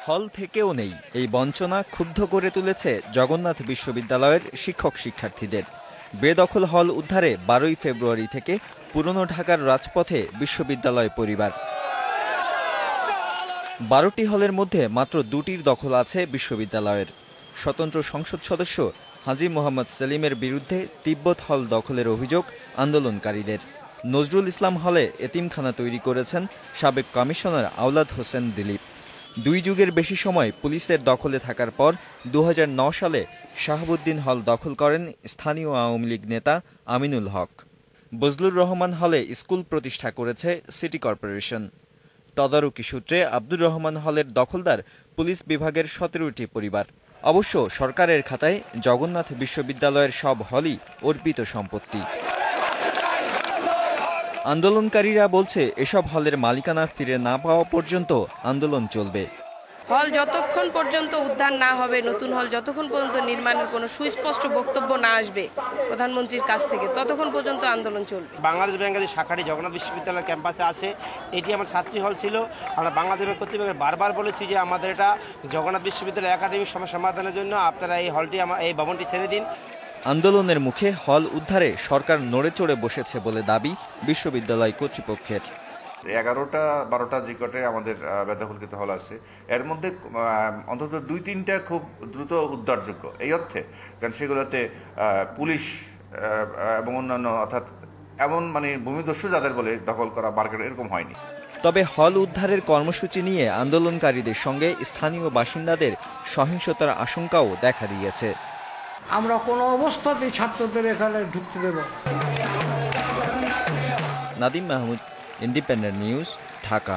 হল থেকেও নেই। এই বঞ্চনা ক্ষুব্ধ করে তুলেছে জগন্নাথ বিশ্ববিদ্যালয়ের শিক্ষক শিক্ষার্থীদের। বেদখল হল উদ্ধারে 12ই ফেব্রুয়ারি থেকে পুরনো ঢাকার রাজপথে বিশ্ববিদ্যালয় পরিবার। 12টি হলের মধ্যে মাত্র 2টির দখল আছে বিশ্ববিদ্যালয়ের। স্বতন্ত্র সংসদ সদস্য হাজী মোহাম্মদ সেলিমের বিরুদ্ধে তিব্বত হল দখলের অভিযোগ আন্দোলনকারীদের। নজরুল ইসলাম হলে এতিমখানা তৈরি করেছেন সাবেক কমিশনার আওলাদ হোসেন দিলীপ। 2 যুগের বেশি সময় পুলিশের দখলে থাকার পর 2009 সালে শাহাবুদ্দিন হল দখল করেন স্থানীয় আওয়ামী লীগ নেতা আমিনুল হক। বজলুর রহমান হলে স্কুল প্রতিষ্ঠা করেছে সিটি কর্পোরেশন। তদারকি সূত্রে আব্দুর রহমান হলের দখলদার পুলিশ বিভাগের 17টি পরিবার। অবশ্য সরকারের খাতায় জগন্নাথ বিশ্ববিদ্যালয়ের সব হলই অর্পিত সম্পত্তি। আন্দোলনকারীরা বলছে এসব হলের মালিকানা ফিরে না পাওয়া পর্যন্ত আন্দোলন চলবে। হল যতক্ষণ পর্যন্ত উদ্ধার না হবে, নতুন হল যতক্ষণ পর্যন্ত নির্মাণের কোনো সুস্পষ্ট বক্তব্য না আসবে প্রধানমন্ত্রীর কাছ থেকে, ততক্ষণ পর্যন্ত আন্দোলন চলবে। বাংলাদেশ ব্যাংকের শাখাটি জগন্নাথ বিশ্ববিদ্যালয়ের ক্যাম্পাসে আছে। এটি আমার ছাত্রী হল ছিল। আমরা বাংলাদেশ ব্যাংক কর্তৃপক্ষের বারবার বলেছি যে আমাদের এটা জগন্নাথ বিশ্ববিদ্যালয় একাডেমিক সমস্যা সমাধানের জন্য আপনারা এই ভবনটি ছেড়ে দিন। আন্দোলনের মুখে হল উদ্ধারে সরকার নড়েচড়ে বসেছে বলে দাবি বিশ্ববিদ্যালয় কর্তৃপক্ষের। 11-12টা জিকটে আমাদের বেদখলকৃত হল আছে। এর মধ্যে অন্তত 2-3টা খুব দ্রুত উদ্ধারযোগ্য এই অর্থে, কারণ সেগুলোতে পুলিশ এবং অন্যান্য অর্থাৎ এমন ভূমিদস্যু যাদের বলে দখল করা মার্কেট এরকম হয়নি। তবে হল উদ্ধারের কর্মসূচি নিয়ে আন্দোলনকারীদের সঙ্গে স্থানীয় বাসিন্দাদের সহিংসতার আশঙ্কাও দেখা দিয়েছে। আমরা কোনো অবস্থাতেই ছাত্রদের এখানে ঢুকতে দেব না। Nadim Mahmud, independent news, Dhaka.